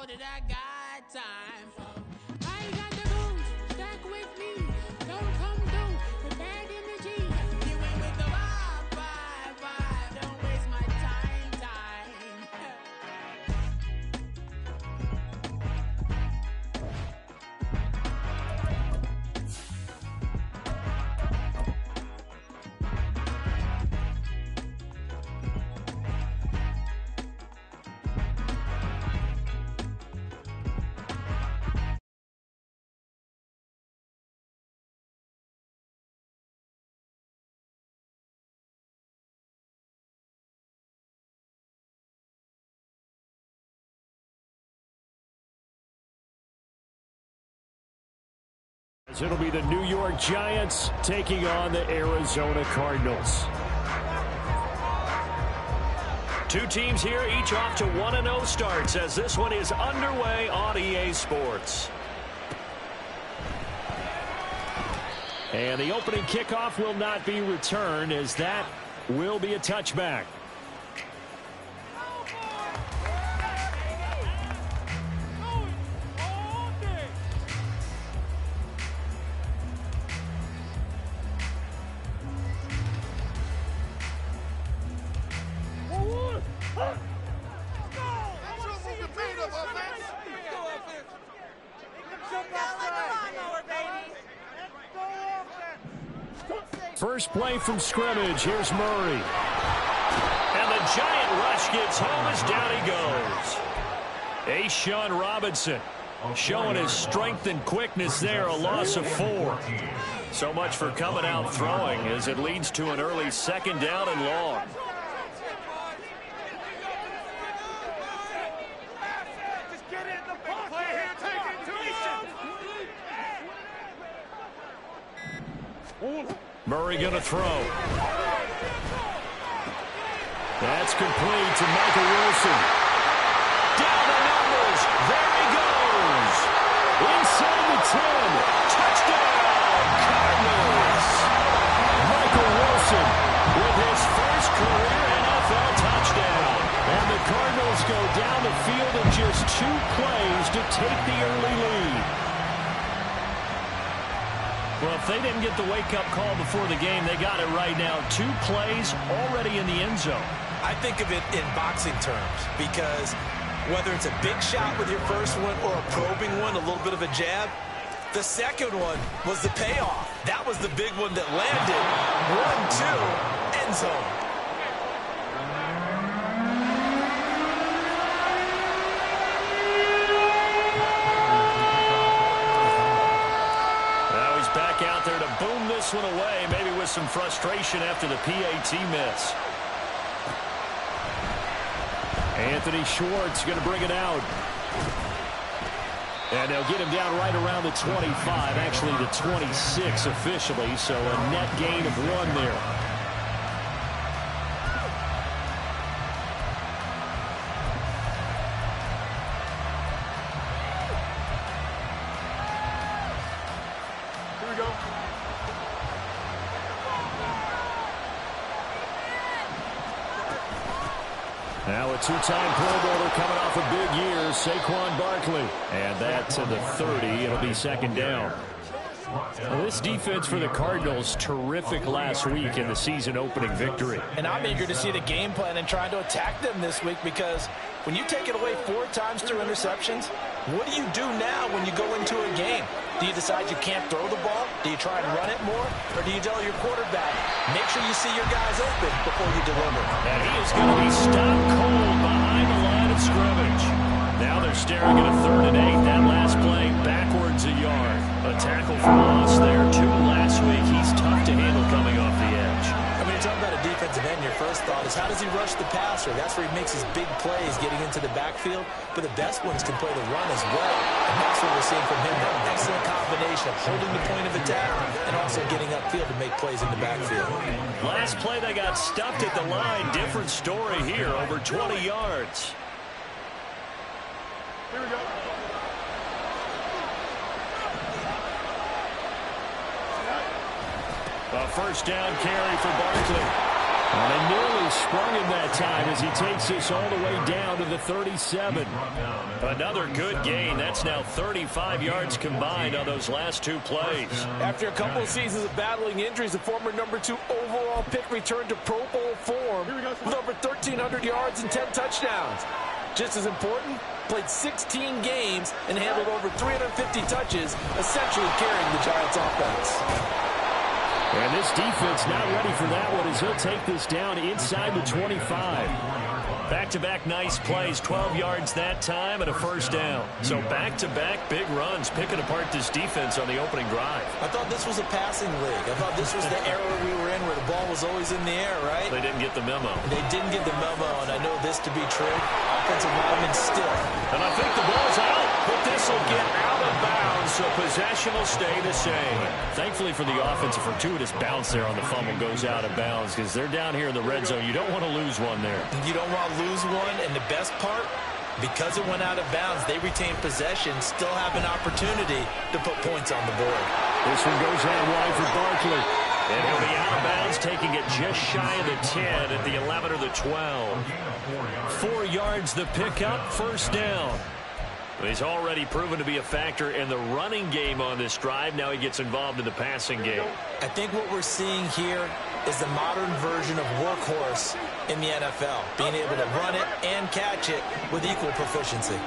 know that I got time. I ain't got the booze, stack with me. Don't come through with bad energy. You ain't with the vibe. Don't waste my time. It'll be the New York Giants taking on the Arizona Cardinals. Two teams here, each off to 1-0 starts as this one is underway on EA Sports. And the opening kickoff will not be returned as that will be a touchback. First play from scrimmage. Here's Murray. And the giant rush gets home as down he goes. A'Shawn Robinson showing his strength and quickness there. A loss of 4. So much for coming out throwing as it leads to an early second down and long. Murray going to throw. That's complete to Michael Wilson. Down the numbers. There he goes. Inside the 10. Touchdown, Cardinals. Michael Wilson with his first career NFL touchdown. And the Cardinals go down the field in just 2 plays to take the early lead. Well, if they didn't get the wake-up call before the game, they got it right now. 2 plays already in the end zone. I think of it in boxing terms because whether it's a big shot with your first one or a probing one, a little bit of a jab, the second one was the payoff. That was the big one that landed. 1-2, end zone. Back out there to boom this one away, maybe with some frustration after the PAT miss. Anthony Schwartz going to bring it out. And they'll get him down right around the 25, actually the 26 officially, so a net gain of 1 there. Now a 2-time Pro Bowler coming off a big year, Saquon Barkley. And that to the 30. It'll be second down. Well, this defense for the Cardinals, terrific last week in the season opening victory. And I'm eager to see the game plan and trying to attack them this week because when you take it away 4 times through interceptions, what do you do now when you go into a game? Do you decide you can't throw the ball? Do you try and run it more? Or do you tell your quarterback, make sure you see your guys open before you deliver? And he is going to be stopped cold behind the line of scrimmage. Now they're staring at a 3rd and 8. That last play backwards a yard. A tackle for loss there. 2 last week. He's tough to handle coming off the edge. I mean, you're talking about a defensive end. Your first thought is how does he rush the passer? That's where he makes his big plays getting into the backfield. But the best ones can play the run as well. And that's what we're seeing from him. That excellent combination of holding the point of attack and also getting upfield to make plays in the backfield. Last play they got stuffed at the line. Different story here. Over 20 yards. Here we go. A first down carry for Barkley. And they nearly sprung him that time as he takes this all the way down to the 37. Another good gain. That's now 35 yards combined on those last two plays. After a couple of seasons of battling injuries, the former number 2 overall pick returned to Pro Bowl form with over 1,300 yards and 10 touchdowns. Just as important, played 16 games and handled over 350 touches, essentially carrying the Giants' offense. And this defense not ready for that one as he'll take this down inside the 25. Back-to-back nice plays, 12 yards that time and a first down. So back-to-back big runs, picking apart this defense on the opening drive. I thought this was a passing league. I thought this was the era we were in where the ball was always in the air, right? They didn't get the memo. They didn't get the memo, and I know this to be true. Offensive lineman still. And I think the ball's out, but this will get out of bounds, so possession will stay the same. Thankfully for the offense, a fortuitous bounce there on the fumble goes out of bounds because they're down here in the red zone. You don't want to lose one there. You don't want to lose one, and the best part, because it went out of bounds, they retain possession, still have an opportunity to put points on the board. This one goes out wide for Barkley. And he'll be out of bounds, taking it just shy of the 10 at the 11 or the 12. 4 yards the pickup, first down. But he's already proven to be a factor in the running game on this drive. Now he gets involved in the passing game. I think what we're seeing here is the modern version of workhorse in the NFL, being able to run it and catch it with equal proficiency.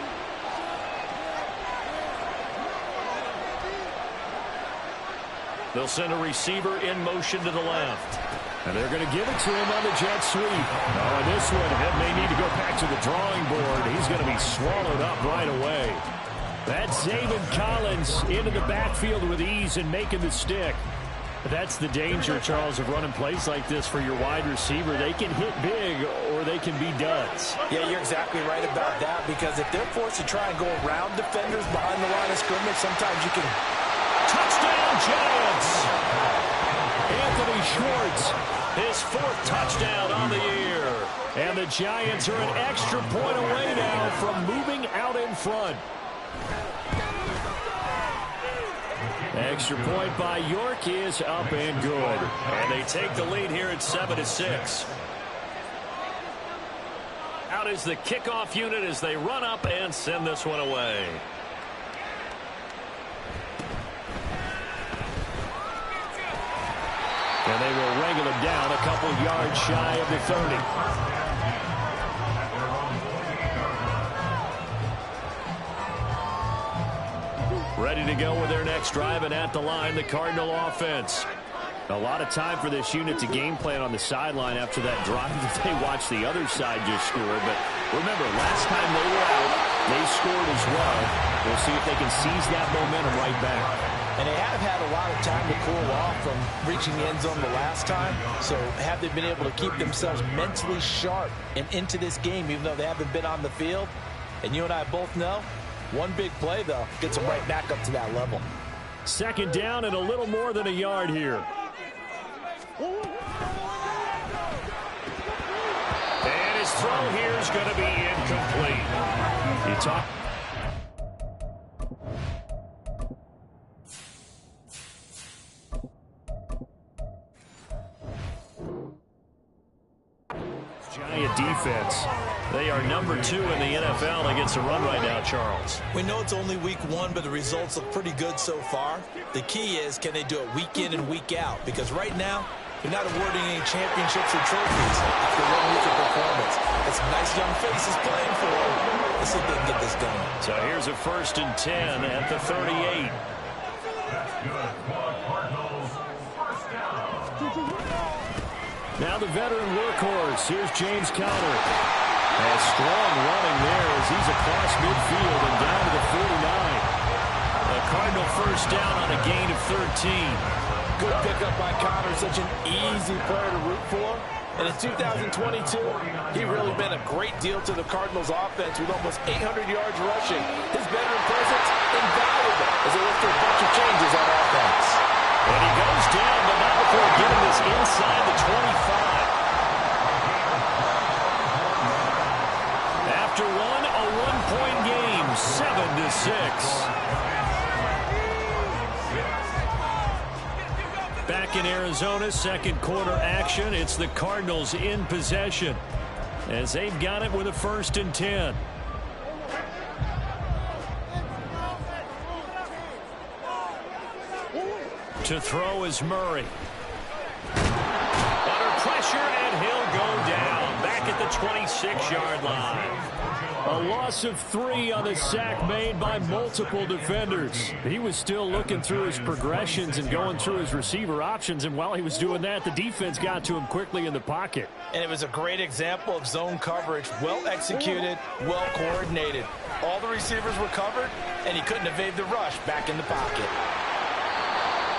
They'll send a receiver in motion to the left. And they're going to give it to him on the jet sweep. Oh, and this one, it may need to go back to the drawing board. He's going to be swallowed up right away. That's Zaven Collins into the backfield with ease and making the stick. But that's the danger, Charles, of running plays like this for your wide receiver. They can hit big or they can be duds. Yeah, you're exactly right about that, because if they're forced to try and go around defenders behind the line of scrimmage, sometimes you can... Touchdown, Giants! Anthony Schwartz, his 4th touchdown on the year. And the Giants are an extra point away now from moving out in front. Extra point by York is up and good. And they take the lead here at 7-6. Out is the kickoff unit as they run up and send this one away. And they will wrangle him down a couple yards shy of the 30. Ready to go with their next drive, and at the line, the Cardinal offense. A lot of time for this unit to game plan on the sideline after that drive that they watched the other side just score. But remember, last time they were out, they scored as well. We'll see if they can seize that momentum right back. And they have had a lot of time to cool off from reaching the end zone the last time. So have they been able to keep themselves mentally sharp and into this game, even though they haven't been on the field? And you and I both know, one big play, though, gets them right back up to that level. Second down and a little more than a yard here. And his throw here is going to be incomplete. You talk. Giant defense. They are number 2 in the NFL against the run right now, Charles. We know it's only week 1, but the results look pretty good so far. The key is, can they do it week in and week out? Because right now, they're not awarding any championships or trophies after 1 week of performance. It's nice young faces playing for them. Let's see if they can get this done. So here's a 1st and 10 at the 38. Now the veteran workhorse. Here's James Conner. A strong running there as he's across midfield and down to the 49. A Cardinal first down on a gain of 13. Good pickup by Conner. Such an easy player to root for. And in 2022, he really been a great deal to the Cardinals offense with almost 800 yards rushing. His veteran presence invaluable as they look for a bunch of changes on offense. And he goes down, but not before getting this inside the 25. After a one-point game, 7-6. Back back in Arizona, second quarter action. It's the Cardinals in possession as they've got it with a 1st and 10. To throw is Murray. Under pressure, and he'll go down back at the 26-yard line. A loss of 3 on the sack made by multiple defenders. He was still looking through his progressions and going through his receiver options, and while he was doing that, the defense got to him quickly in the pocket. And it was a great example of zone coverage. Well executed, well coordinated. All the receivers were covered, and he couldn't evade the rush back in the pocket.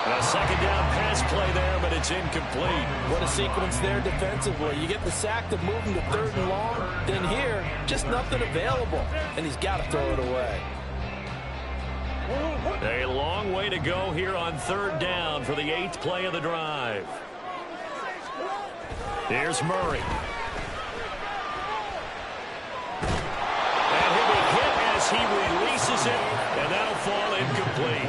A second down pass play there, but it's incomplete. What a sequence there defensively. You get the sack to move him to 3rd and long. Then here, just nothing available. And he's got to throw it away. A long way to go here on 3rd down for the 8th play of the drive. Here's Murray. And he'll be hit as he releases it, and that'll fall incomplete.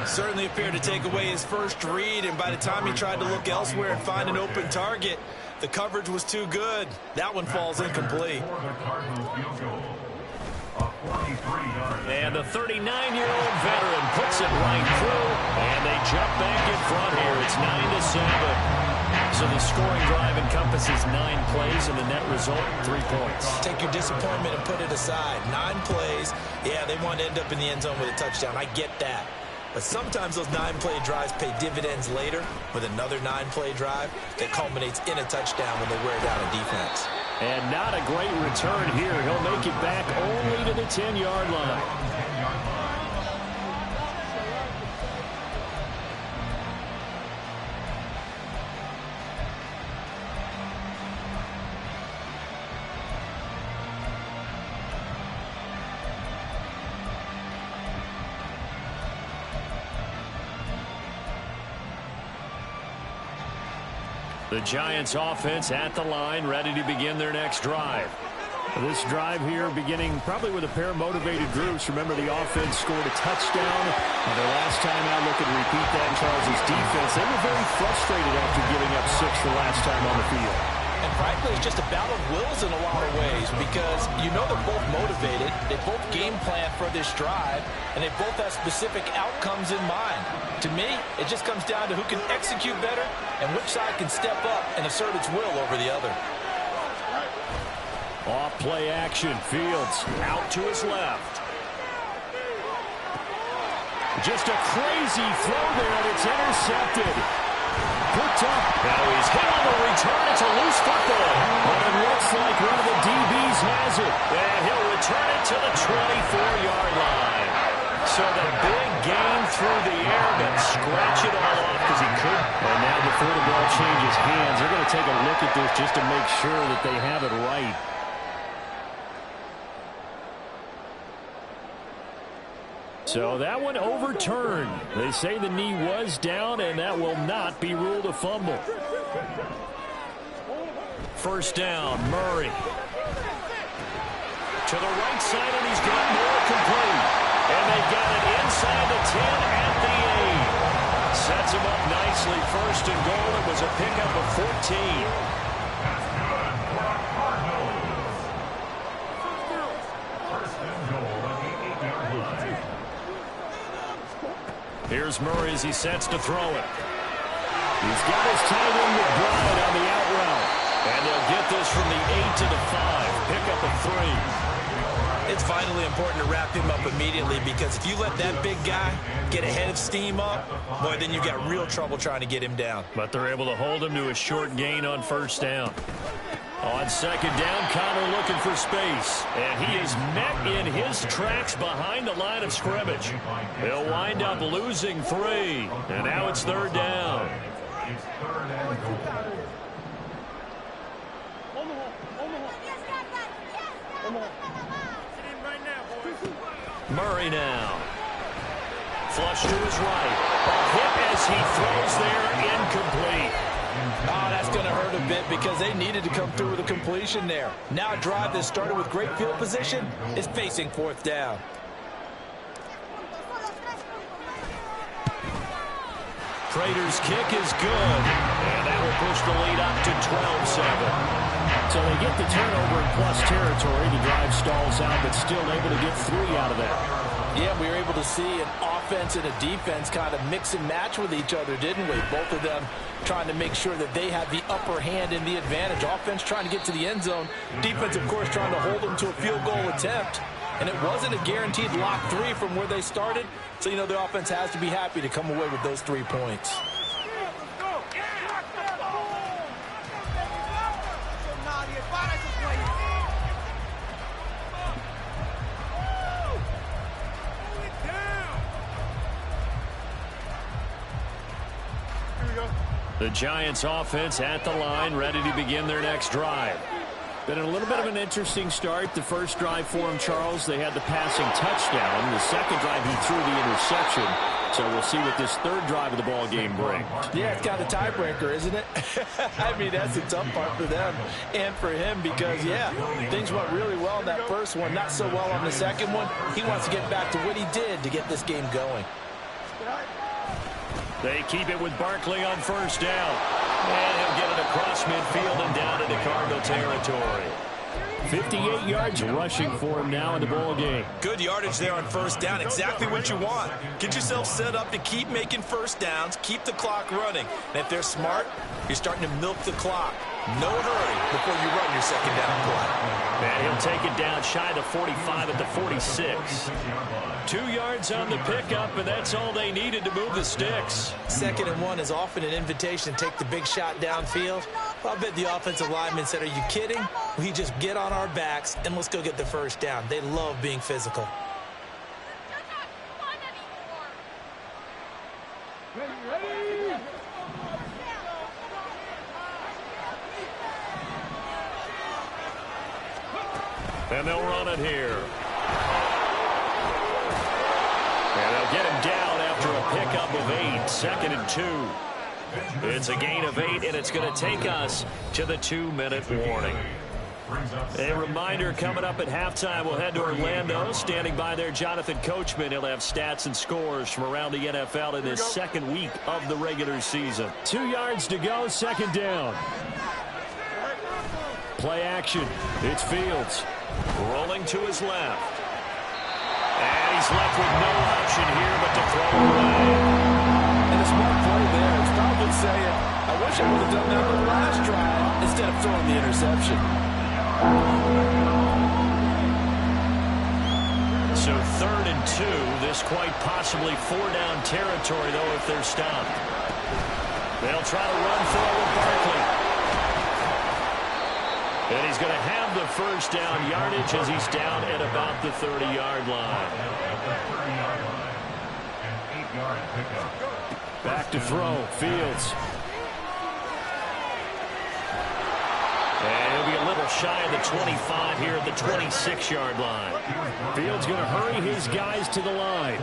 Certainly appeared to take away his first read, and by the time he tried to look elsewhere and find an open target, the coverage was too good. That one falls incomplete. And the 39-year-old veteran puts it right through, and they jump back in front here. It's 9-7. So the scoring drive encompasses 9 plays, and the net result, 3 points. Take your disappointment and put it aside. 9 plays. Yeah, they want to end up in the end zone with a touchdown. I get that. But sometimes those 9-play drives pay dividends later with another 9-play drive that culminates in a touchdown when they wear down a defense. And not a great return here. He'll make it back only to the 10-yard line. The Giants offense at the line, ready to begin their next drive. This drive here beginning probably with a pair of motivated groups. Remember, the offense scored a touchdown. And their last time out, look at repeat that in Charles' defense. They were very frustrated after giving up 6 the last time on the field. And frankly, it's just a battle of wills in a lot of ways because you know they're both motivated. They both game plan for this drive, and they both have specific outcomes in mind. To me, it just comes down to who can execute better and which side can step up and assert its will over the other. Off play action. Fields out to his left. Just a crazy throw there, and it's intercepted. Picked up. Now he's hit on the return. It's a loose football. But it looks like one of the DBs has it. And he'll return it to the 24-yard line. So the big gain through the air, but scratch it all off because he couldn't. And now before the ball changes hands, they're going to take a look at this just to make sure that they have it right. So that one overturned. They say the knee was down, and that will not be ruled a fumble. First down, Murray. To the right side, and he's got more complete. And they got it inside the 10 at the 8. Sets him up nicely. First and goal. It was a pickup of 14. Here's Murray as he sets to throw it. He's got his tight end McBride on the out route. And they'll get this from the 8 to the 5. Pickup of 3. It's vitally important to wrap him up immediately because if you let that big guy get ahead of steam up, boy, then you've got real trouble trying to get him down. But they're able to hold him to a short gain on first down. On second down, Connor looking for space. And he is met in his tracks behind the line of scrimmage. He'll wind up losing 3. And now it's third down. Murray now. Flush to his right. A hit as he throws there, incomplete. Oh, that's going to hurt a bit because they needed to come through with a completion there. Now a drive that started with great field position is facing fourth down. Prater's kick is good, and that will push the lead up to 12-7. So they get the turnover in plus territory. The drive stalls out, but still able to get 3 out of that. Yeah, we were able to see an offense and a defense kind of mix and match with each other, didn't we? Both of them trying to make sure that they have the upper hand and the advantage. Offense trying to get to the end zone. Defense, of course, trying to hold them to a field goal attempt. And it wasn't a guaranteed lock 3 from where they started. So, you know, the offense has to be happy to come away with those 3 points. The Giants offense at the line, ready to begin their next drive. Been a little bit of an interesting start. The first drive for him, Charles, they had the passing touchdown. The second drive, he threw the interception. So we'll see what this third drive of the ball game brings. Yeah, it's got a tiebreaker, isn't it? I mean, that's the tough part for them and for him because, yeah, things went really well in that first one, not so well on the second one. He wants to get back to what he did to get this game going. They keep it with Barkley on first down. And he'll get it across midfield and down into Cardinal territory. 58 yards rushing for him now in the ball game. Good yardage there on first down. Exactly what you want. Get yourself set up to keep making first downs, keep the clock running. And if they're smart, you're starting to milk the clock. No hurry before you run your second down play. And he'll take it down shy of the 45 at the 46. 2 yards on the pickup, and that's all they needed to move the sticks. 2nd and 1 is often an invitation to take the big shot downfield. I bet the offensive lineman said, are you kidding? We just get on our backs and let's go get the first down. They love being physical. And they'll run it here. And they'll get him down after a pickup of 8. 2nd and 2. It's a gain of 8, and it's going to take us to the 2-minute warning. A reminder coming up at halftime, we'll head to Orlando. Standing by there, Jonathan Coachman. He'll have stats and scores from around the NFL in his 2nd week of the regular season. 2 yards to go, 2nd down. Play action. It's Fields. Rolling to his left. And he's left with no option here but to throw away. And a smart play there. It's probably saying, I wish I would have done that on the last drive instead of throwing the interception. So 3rd and 2. This quite possibly 4-down territory, though, if they're stopped. They'll try to run forward Barkley. And he's going to have the first down yardage as he's down at about the 30-yard line. Back to throw, Fields. And he'll be a little shy of the 25 here at the 26-yard line. Fields going to hurry his guys to the line.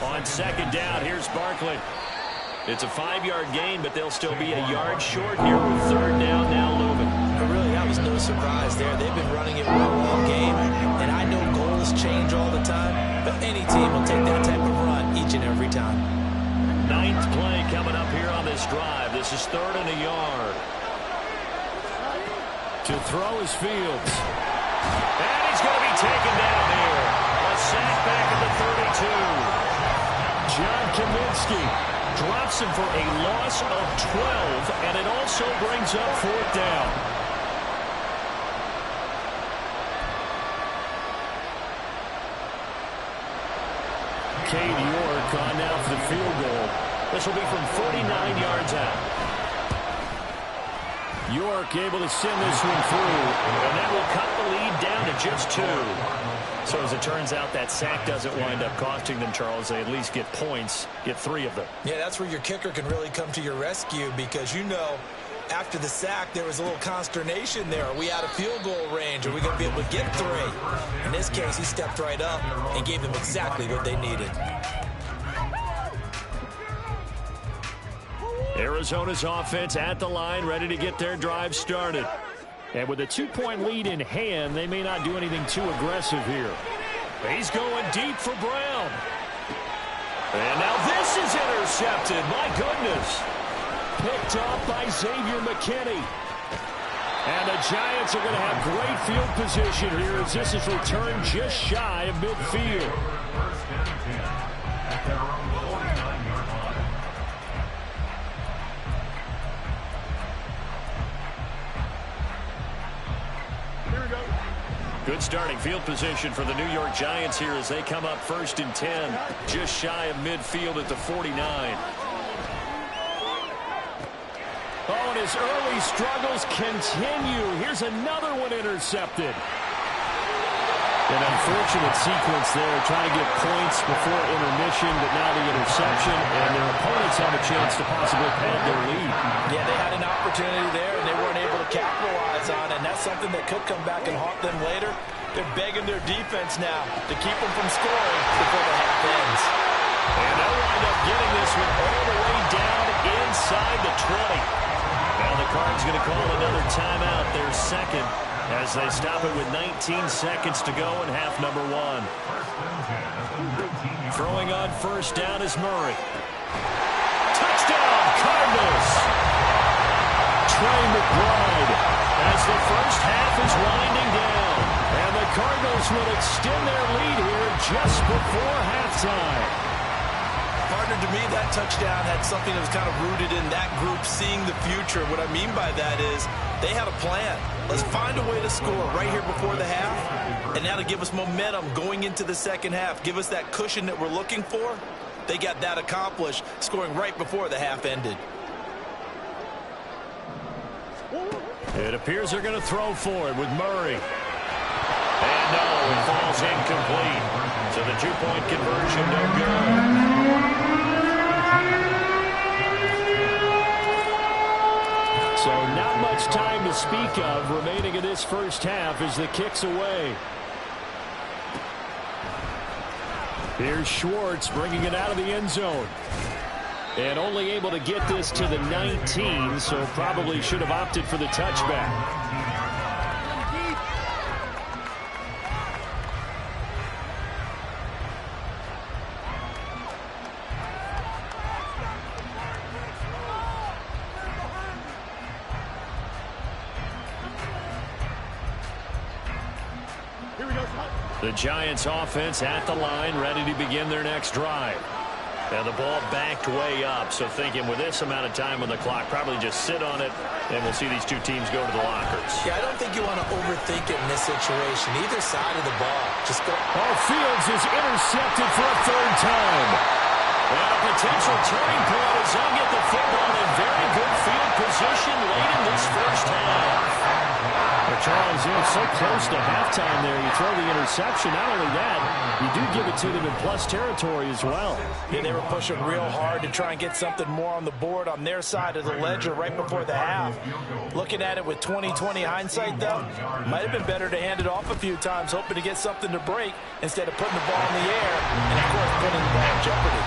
On 2nd down, here's Barkley. It's a 5-yard gain, but they'll still be a yard short here with 3rd down now looming. But really, that was no surprise there. They've been running it well all game, and I know goals change all the time, but any team will take that type of run each and every time. 9th play coming up here on this drive. This is 3rd and a yard. To throw is Fields. And he's going to be taken down here. A sack back at the 32. John Kaminsky drops him for a loss of 12, and it also brings up 4th down. Cade York on now for the field goal. This will be from 49 yards out. York able to send this one through, and that will cut the lead down to just 2. So as it turns out, that sack doesn't wind up costing them, Charles. They at least get points, get 3 of them. Yeah, that's where your kicker can really come to your rescue because, you know, after the sack, there was a little consternation there. Are we out of field goal range? Are we going to be able to get 3? In this case, he stepped right up and gave them exactly what they needed. Arizona's offense at the line, ready to get their drive started. And with a 2-point lead in hand, they may not do anything too aggressive here. He's going deep for Brown. And now this is intercepted. My goodness. Picked off by Xavier McKinney. And the Giants are going to have great field position here as this is returned just shy of midfield. Good starting field position for the New York Giants here as they come up 1st and 10, just shy of midfield at the 49. Oh, and his early struggles continue. Here's another one intercepted. An unfortunate sequence there, trying to get points before intermission, but now the interception, and their opponents have a chance to possibly pad their lead. Yeah, they had an opportunity there, and they weren't able to capitalize on it, and that's something that could come back and haunt them later. They're begging their defense now to keep them from scoring before the half ends. And they'll wind up getting this one all the way down inside the 20. Now the Cards going to call another timeout, their second, as they stop it with 19 seconds to go in half number 1. Throwing on first down is Murray. Touchdown, Cardinals! Trey McBride as the first half is winding down. And the Cardinals will extend their lead here just before halftime. Partner, to me, that touchdown had something that was kind of rooted in that group seeing the future. What I mean by that is they had a plan. Let's find a way to score right here before the half, and that'll give us momentum going into the second half. Give us that cushion that we're looking for. They got that accomplished, scoring right before the half ended. It appears they're going to throw for it with Murray. And no, it falls incomplete. So the 2-point conversion no good. So not much time to speak of remaining in this first half as the kick's away. Here's Schwartz bringing it out of the end zone. And only able to get this to the 19, so probably should have opted for the touchback. The Giants offense at the line, ready to begin their next drive. And the ball backed way up, so thinking with this amount of time on the clock, probably just sit on it, and we'll see these two teams go to the lockers. Yeah, I don't think you want to overthink it in this situation. Either side of the ball. Just go. Oh, Fields is intercepted for a third time. And a potential turning point as they'll get the football in very good field position late in this first half. But Charles, it's so close to halftime there. You throw the interception. Not only that, you do give it to them in plus territory as well. Yeah, they were pushing real hard to try and get something more on the board on their side of the ledger right before the half. Looking at it with 20/20 hindsight, though, might have been better to hand it off a few times, hoping to get something to break instead of putting the ball in the air and, of course, putting the ball in jeopardy.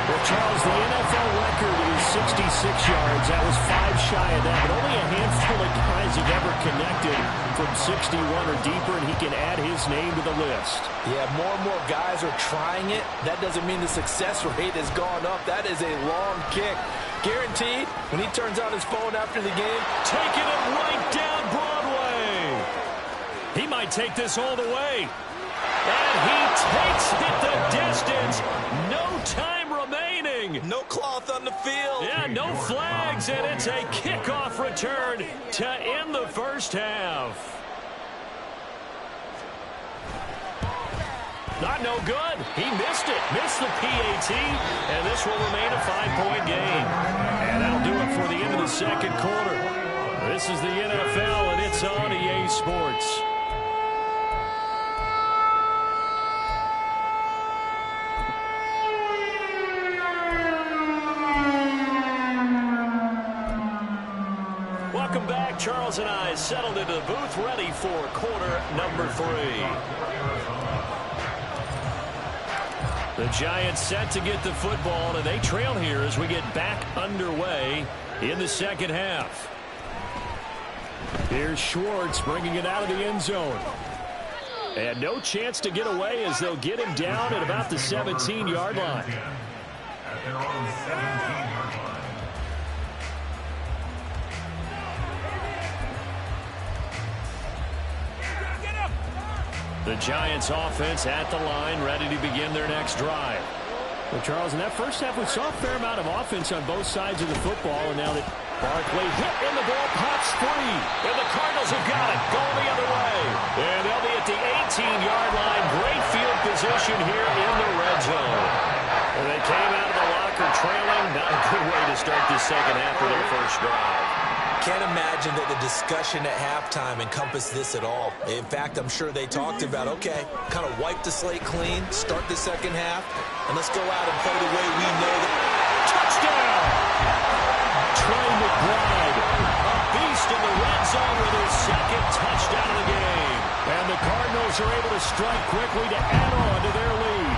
Well, Charles, the NFL record is 66 yards. That was 5 shy of that, but only a handful of guys have ever connected from 61 or deeper, and he can add his name to the list. Yeah, more and more guys are trying it. That doesn't mean the success rate has gone up. That is a long kick. Guaranteed, when he turns on his phone after the game, taking it right down Broadway. He might take this all the way. And he takes it the distance. No time remaining. No cloth on the field. Yeah, no flags, and it's a kickoff return to end the first half. Not no good. He missed it. Missed the PAT, and this will remain a 5-point game. And that'll do it for the end of the second quarter. This is the NFL, and it's on EA Sports. Welcome back. Charles and I settled into the booth, ready for quarter number 3. The Giants set to get the football, and they trail here as we get back underway in the second half. Here's Schwartz bringing it out of the end zone. And no chance to get away as they'll get him down at about the 17-yard line. Their own 17-yard line. The Giants offense at the line, ready to begin their next drive. Well, Charles, in that first half, we saw a fair amount of offense on both sides of the football, and now that Barkley hit and the ball pops free. And the Cardinals have got it, going the other way. And they'll be at the 18-yard line. Great field position here in the red zone. And they came out of the locker trailing. Not a good way to start this second half of their first drive. Can't imagine that the discussion at halftime encompassed this at all. In fact, I'm sure they talked about, okay, kind of wipe the slate clean, start the second half, and let's go out and play the way we know that. Touchdown! Trey McBride, a beast in the red zone with his second touchdown of the game. And the Cardinals are able to strike quickly to add on to their lead.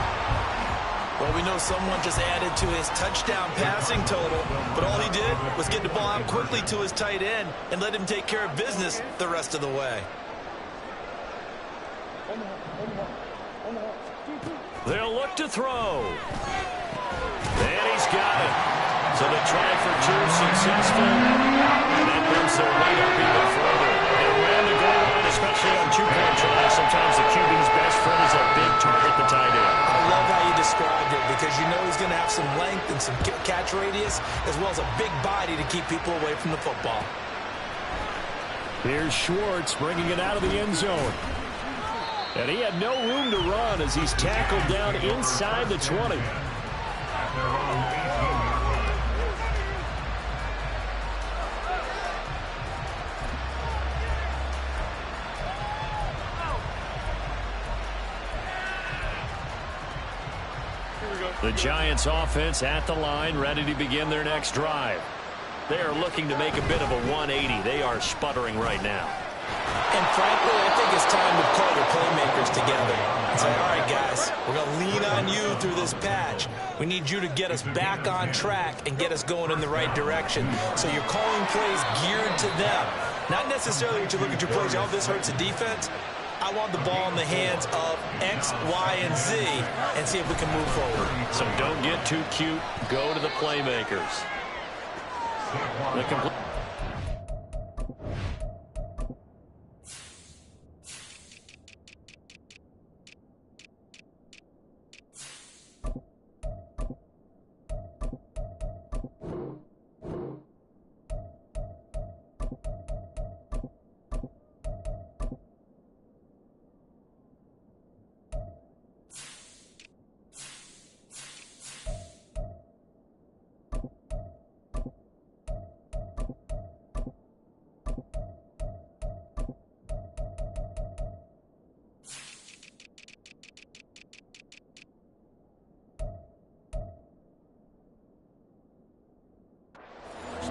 Well, we know someone just added to his touchdown passing total, but all he did was get the ball out quickly to his tight end and let him take care of business the rest of the way. They'll look to throw. And he's got it. So the try for two successful. And that brings their lead up even further. And around the goal line, especially on two-point tries, sometimes the QB's best friend is a big target, the tight end. I love how you described it because you know he's going to have some length and some catch radius as well as a big body to keep people away from the football. Here's Schwartz bringing it out of the end zone. And he had no room to run as he's tackled down inside the 20. The Giants offense at the line, ready to begin their next drive. They are looking to make a bit of a 180. They are sputtering right now. And frankly, I think it's time to call the playmakers together and say, all right, guys, we're going to lean on you through this patch. We need you to get us back on track and get us going in the right direction. So you're calling plays geared to them. Not necessarily what you look at your plays, oh, this hurts the defense. I want the ball in the hands of X, Y, and Z and see if we can move forward. So don't get too cute. Go to the playmakers.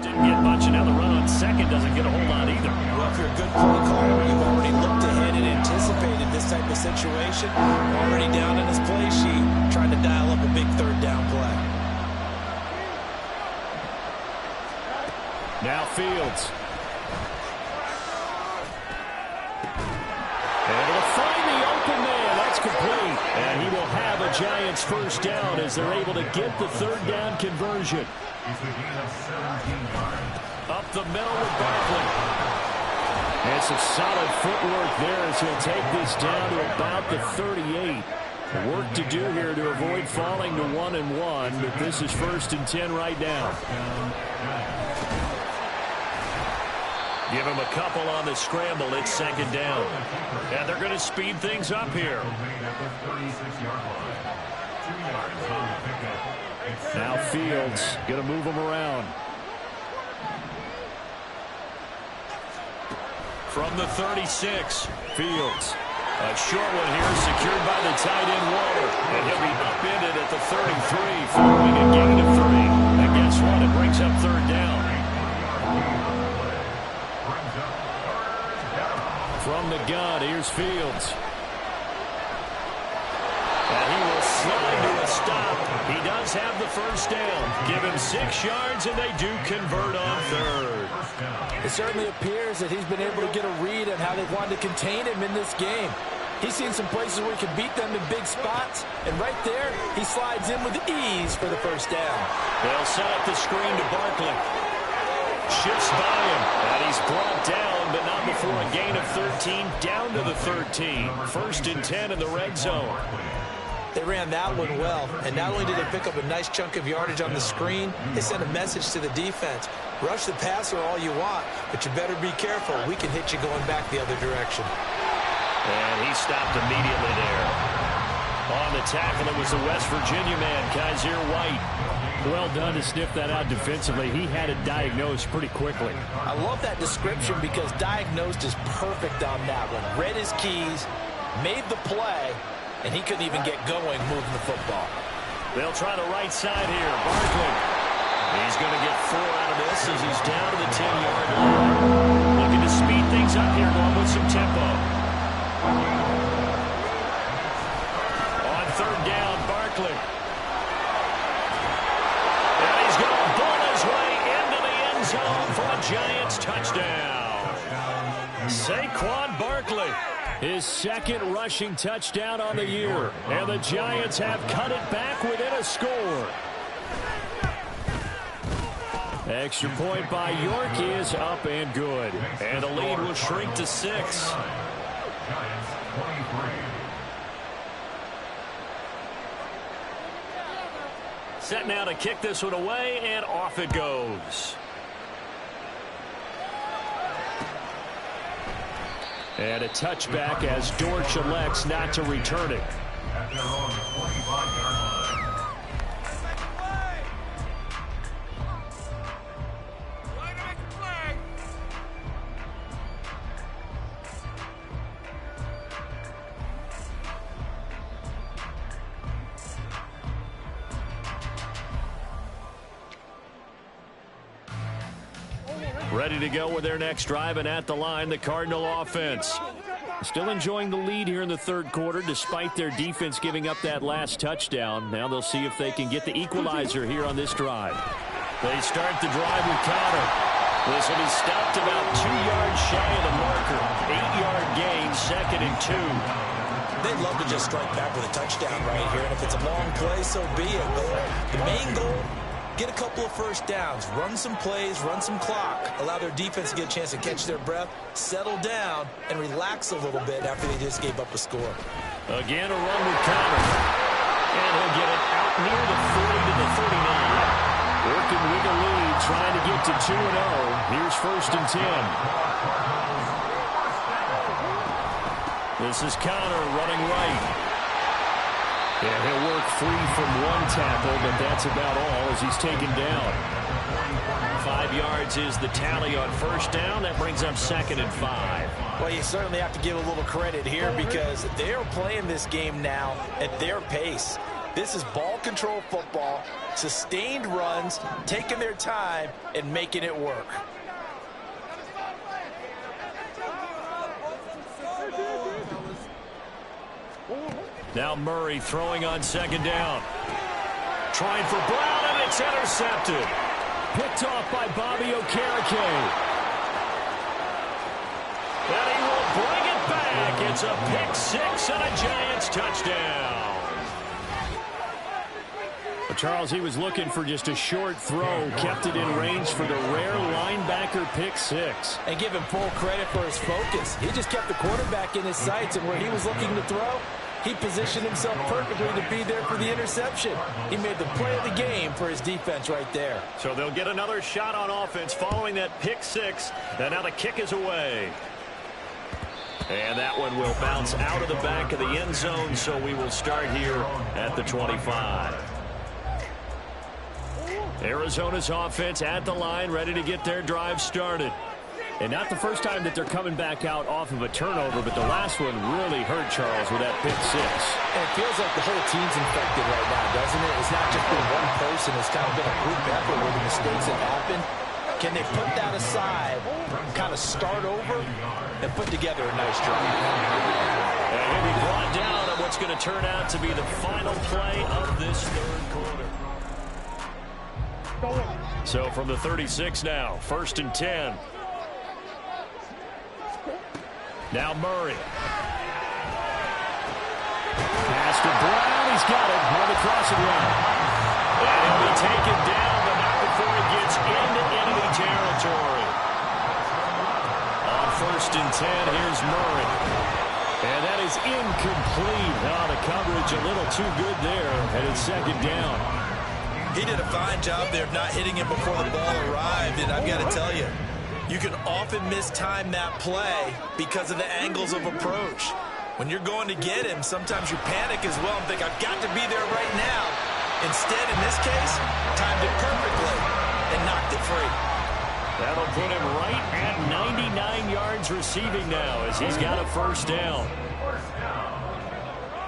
Didn't get much, and now the run on second doesn't get a whole lot either. Well, if you're a good play caller, you've already looked ahead and anticipated this type of situation. Already down in his play sheet, trying to dial up a big third down play. Now Fields. Able to find the open man. That's complete. And he will have a Giants first down as they're able to get the third down conversion. Up the middle with Barkley. And some solid footwork there as he'll take this down to about the 38. Work to do here to avoid falling to 1-1, but this is 1st and 10 right now. Give him a couple on the scramble. It's 2nd down. And they're going to speed things up here. Now Fields going to move him around. From the 36, Fields. A short one here secured by the tight end Waller. And he'll be upended at the 33 following a gain of 3. And guess what? It brings up 3rd down. From the gun, here's Fields. And he will slide to a stop. He does have the first down. Give him 6 yards, and they do convert on 3rd. It certainly appears that he's been able to get a read on how they wanted to contain him in this game. He's seen some places where he can beat them in big spots, and right there, he slides in with ease for the first down. They'll set up the screen to Barkley. Shifts by him, and he's brought down, but not before a gain of 13, down to the 13. 1st and 10 in the red zone. They ran that one well, and not only did they pick up a nice chunk of yardage on the screen, they sent a message to the defense. Rush the passer all you want, but you better be careful. We can hit you going back the other direction. And he stopped immediately there. On the tackle, it was the West Virginia man, Kaiser White. Well done to sniff that out defensively. He had it diagnosed pretty quickly. I love that description because diagnosed is perfect on that one. Read his keys, made the play, and he couldn't even get going moving the football. They'll try the right side here. Barkley. He's going to get 4 out of this as he's down to the 10-yard line. Looking to speed things up here, going with some tempo. On 3rd down, Barkley. And he's going to bull his way into the end zone for a Giants touchdown. Saquon Barkley. His 2nd rushing touchdown on the year. And the Giants have cut it back within a score. Extra point by York is up and good. And the lead will shrink to 6. Giants 23. Set now to kick this one away, and off it goes. And a touchback as Dortch elects not to return it. At their own 45-yard line. Ready to go with their next drive, and at the line, the Cardinal offense. Still enjoying the lead here in the 3rd quarter, despite their defense giving up that last touchdown. Now they'll see if they can get the equalizer here on this drive. They start the drive with Connor. This will be stopped about 2 yards shy of the marker. 8-yard gain, 2nd and 2. They'd love to just strike back with a touchdown right here, and if it's a long play, so be it. But the main goal, get a couple of first downs, run some plays, run some clock, allow their defense to get a chance to catch their breath, settle down, and relax a little bit after they just gave up a score. Again, a run with Connor. And he'll get it out near the 40 to the 39. Working with the lead, trying to get to 2-0. Here's 1st and 10. This is Connor running right. And he'll work free from 1 tackle, but that's about all as he's taken down. 5 yards is the tally on 1st down. That brings up 2nd and 5. Well, you certainly have to give a little credit here because they're playing this game now at their pace. This is ball control football, sustained runs, taking their time, and making it work. Now Murray throwing on 2nd down. Trying for Brown, and it's intercepted. Picked off by Bobby Okereke. And he will bring it back. It's a pick 6 and a Giants touchdown. Charles, he was looking for just a short throw, kept it in range for the rare linebacker pick 6. And give him full credit for his focus. He just kept the quarterback in his sights, and where he was looking to throw, he positioned himself perfectly to be there for the interception. He made the play of the game for his defense right there. So they'll get another shot on offense following that pick 6, and now the kick is away. And that one will bounce out of the back of the end zone, so we will start here at the 25. Arizona's offense at the line, ready to get their drive started. And not the first time that they're coming back out off of a turnover, but the last one really hurt Charles with that pick 6. And it feels like the whole team's infected right now, doesn't it? It's not just been one person. It's kind of been a group effort where the mistakes have happened. Can they put that aside, kind of start over, and put together a nice drive? And he'll be brought down on what's going to turn out to be the final play of this 3rd quarter. So from the 36 now, 1st and 10. Now Murray. pass to Brown. He's got it on the crossing route. And he'll be taken down, but not before he gets into enemy territory. On 1st and 10, here's Murray. And that is incomplete. Oh, the coverage a little too good there, and it's 2nd down. He did a fine job there of not hitting him before the ball arrived, and I've got to tell you, you can often mistime that play because of the angles of approach. When you're going to get him, sometimes you panic as well and think, I've got to be there right now. Instead, in this case, timed it perfectly and knocked it free. That'll put him right at 99 yards receiving now as he's got a 1st down. First down.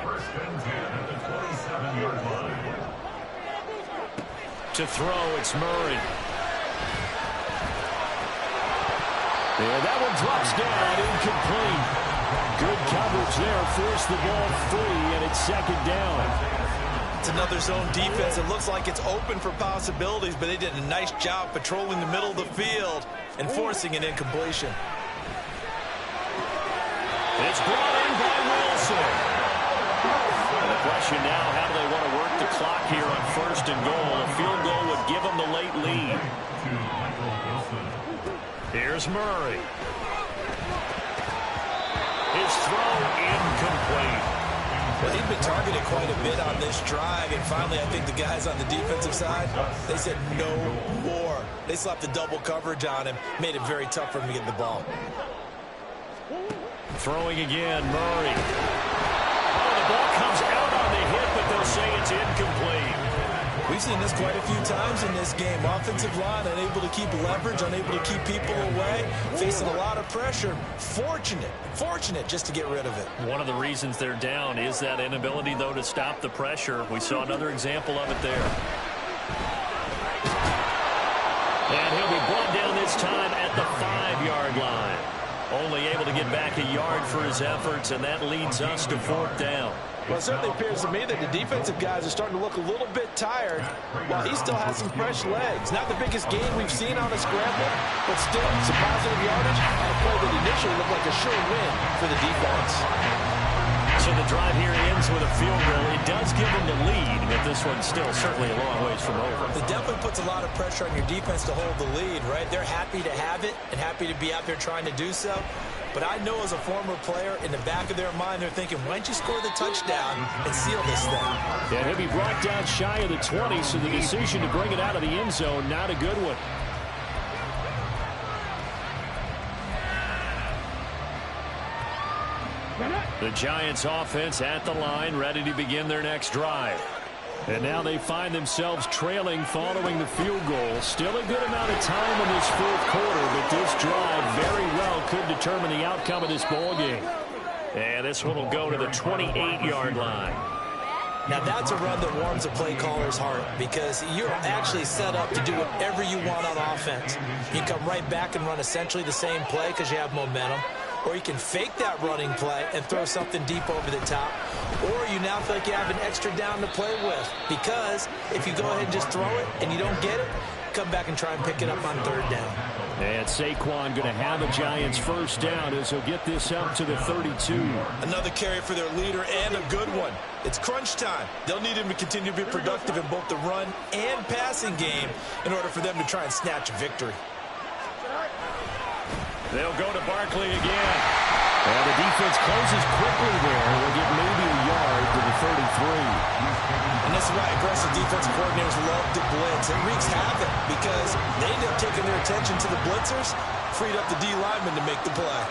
1st and 10 at the 27-yard line. To throw, it's Murray. And that one drops down, incomplete. Good coverage there, forced the ball free, and it's 2nd down. It's another zone defense. It looks like it's open for possibilities, but they did a nice job patrolling the middle of the field and forcing an incompletion. It's brought in by Wilson. And the question now, how do they want to work the clock here on 1st and goal? A field goal would give them the late lead. Here's Murray. His throw incomplete. Well, he'd been targeted quite a bit on this drive, and finally I think the guys on the defensive side, they said no more. They slapped the double coverage on him, made it very tough for him to get the ball. Throwing again, Murray. Oh, the ball comes out on the hit, but they'll say it's incomplete. We've seen this quite a few times in this game. Offensive line unable to keep leverage, unable to keep people away, facing a lot of pressure. Fortunate just to get rid of it. One of the reasons they're down is that inability, though, to stop the pressure. We saw another example of it there. And he'll be brought down this time at the 5-yard line. Only able to get back a yard for his efforts, and that leads us to 4th down. Well, it certainly appears to me that the defensive guys are starting to look a little bit tired while he still has some fresh legs. Not the biggest gain we've seen on a scramble, but still some positive yardage on a play that initially looked like a sure win for the defense. So the drive here ends with a field goal. It does give them the lead, but this one's still certainly a long ways from over. It definitely puts a lot of pressure on your defense to hold the lead, right? They're happy to have it and happy to be out there trying to do so. But I know as a former player, in the back of their mind, they're thinking, why don't you score the touchdown and seal this thing? And he'll be brought down shy of the 20, so the decision to bring it out of the end zone, not a good one. The Giants offense at the line, ready to begin their next drive. And now they find themselves trailing following the field goal. Still a good amount of time in this 4th quarter, but this drive very well could determine the outcome of this ball game. And this one will go to the 28-yard line. Now that's a run that warms a play caller's heart because you're actually set up to do whatever you want on offense. You come right back and run essentially the same play because you have momentum. Or you can fake that running play and throw something deep over the top. Or you now feel like you have an extra down to play with. Because if you go ahead and just throw it and you don't get it, come back and try and pick it up on 3rd down. And Saquon going to have a Giants 1st down as he'll get this up to the 32. Another carry for their leader and a good one. It's crunch time. They'll need him to continue to be productive in both the run and passing game in order for them to try and snatch a victory. They'll go to Barkley again. And the defense closes quickly there. We'll get maybe a yard to the 33. And this is why aggressive defensive coordinators love to blitz. It wreaks havoc because they end up taking their attention to the blitzers, freed up the D lineman to make the play.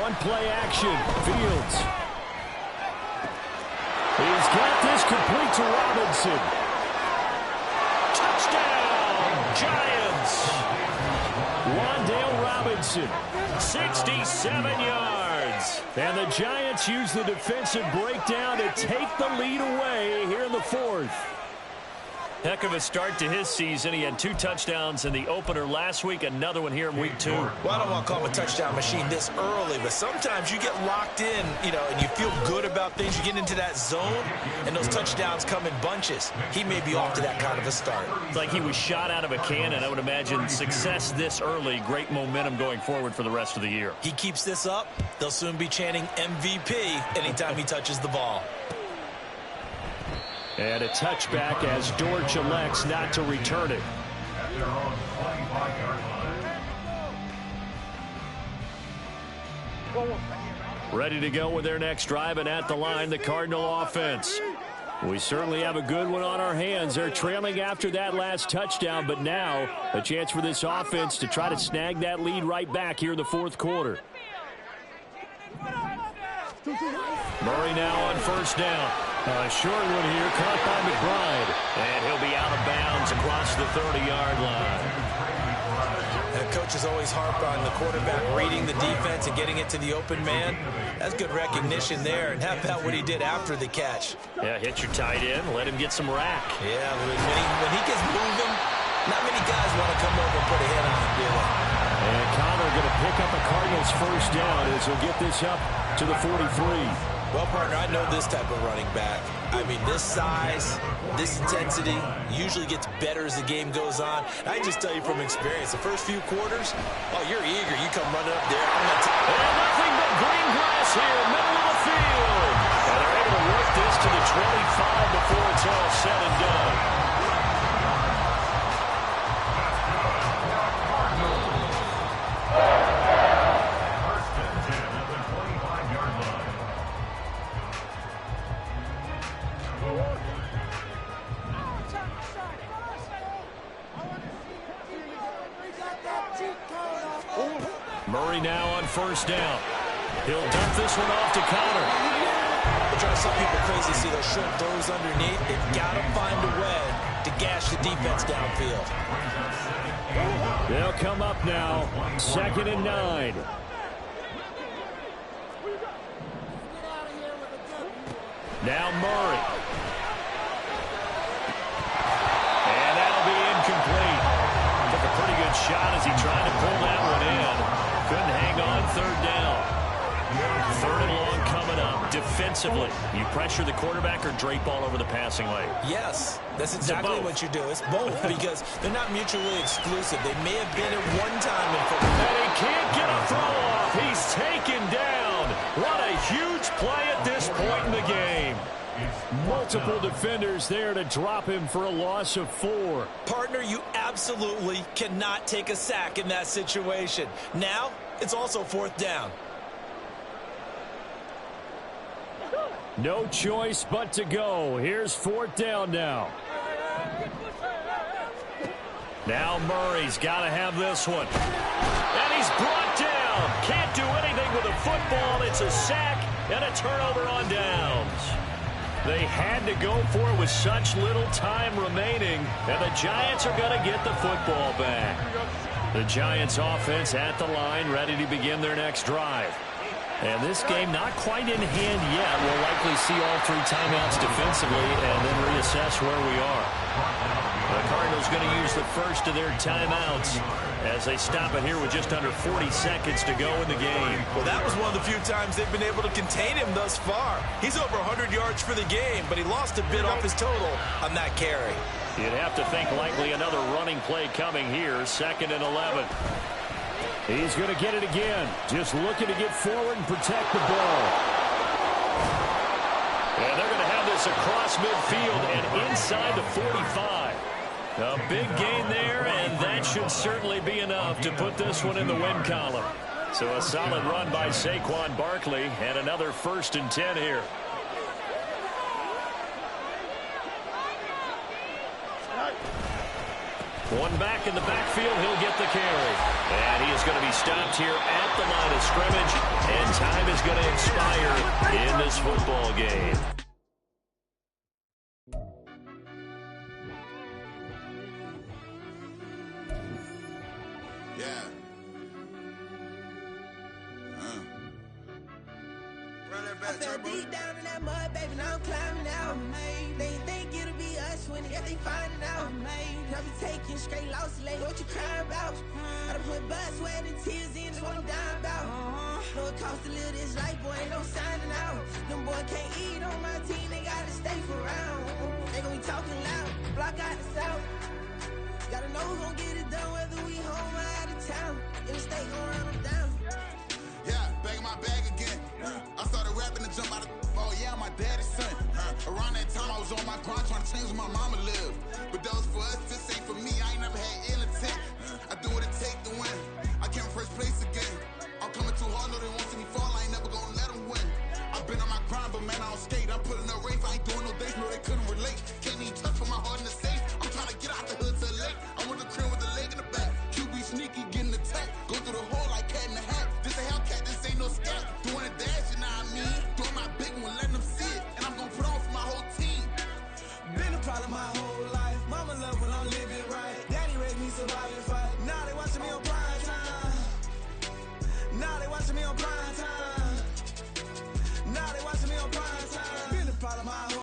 On play action, Fields. He's got this complete to Robinson. Touchdown, Giants. Wandale Robinson, 67 yards. And the Giants use the defensive breakdown to take the lead away here in the 4th. Heck of a start to his season. He had 2 touchdowns in the opener last week, another one here in week 2. Well, I don't want to call him a touchdown machine this early, but sometimes you get locked in, and you feel good about things. You get into that zone, and those touchdowns come in bunches. He may be off to that kind of a start. It's like he was shot out of a cannon. I would imagine success this early, great momentum going forward for the rest of the year. He keeps this up, they'll soon be chanting MVP anytime he touches the ball. And a touchback as Dortch elects not to return it. Ready to go with their next drive, and at the line, the Cardinal offense. We certainly have a good one on our hands. They're trailing after that last touchdown, but now a chance for this offense to try to snag that lead right back here in the fourth quarter. Murray now on first down. A short one here, caught by McBride. And he'll be out of bounds across the 30-yard line. That coach is always harped on the quarterback reading the defense and getting it to the open man. That's good recognition there. And how about what he did after the catch? Yeah, hit your tight end, let him get some rack. Yeah, when he gets moving, not many guys want to come over and put a hit on him, do they? And Connor going to pick up a Cardinals first down as he'll get this up to the 43. Well, partner, I know this type of running back. I mean, this size, this intensity usually gets better as the game goes on. I just tell you from experience, the first few quarters, you're eager. You come running up there. And nothing but green grass here, middle of the field. And they're able to work this to the 25 before it's all said and done. Murray now on first down. He'll dump this one off to Connor. We're trying to some people crazy see those short throws underneath. They've got to find a way to gash the defense downfield. They'll come up now, 2nd and 9. Now Murray. And that'll be incomplete. Took a pretty good shot as he tried to pull that one in. Couldn't hang on 3rd down. 3rd and long coming up. Defensively, you pressure the quarterback or drape all over the passing lane? Yes, that's exactly what you do. It's both because they're not mutually exclusive. They may have been at one time in football. And he can't get a throw off. He's taken down. What a huge play at this point in the game. Multiple defenders there to drop him for a loss of 4. Partner, you absolutely cannot take a sack in that situation. Now, it's also 4th down. No choice but to go. Here's 4th down now. Now Murray's got to have this one. And he's brought down. Can't do anything with a football. It's a sack and a turnover on downs. They had to go for it with such little time remaining, and the Giants are going to get the football back. The Giants offense at the line, ready to begin their next drive. And this game not quite in hand yet. We'll likely see all 3 timeouts defensively and then reassess where we are. The Cardinals going to use the first of their timeouts as they stop it here with just under 40 seconds to go in the game. Well, that was one of the few times they've been able to contain him thus far. He's over 100 yards for the game, but he lost a bit off his total on that carry. You'd have to think likely another running play coming here, 2nd and 11. He's going to get it again, just looking to get forward and protect the ball. And they're going to have this across midfield and inside the 45. A big gain there, and that should certainly be enough to put this one in the win column. So a solid run by Saquon Barkley, and another 1st and 10 here. One back in the backfield, he'll get the carry. And he is going to be stopped here at the line of scrimmage, and time is going to expire in this football game. I fell deep down in that mud, baby, now I'm climbing out. They ain't think it'll be us when they finding out. I be taking straight losses, like what you crying about? I done put blood, sweat, and tears in, that's what I'm dying about. Know it cost to live this life, boy, ain't no signing out. Them boy can't eat on my team, they gotta stay for round. They gon' be talking loud, block out the south. Gotta know who gon' get it done, whether we home or out of town. In the state gon' run them down. Yeah, back in my bag again. I started rapping to jump out of. Oh yeah, my daddy's son. Around that time I was on my grind trying to change where my mama lived. But that was for us, this ain't for me. I ain't never had ill intent. I do what it take to win. I came first place again. I'm coming too hard, no they won't see me fall. I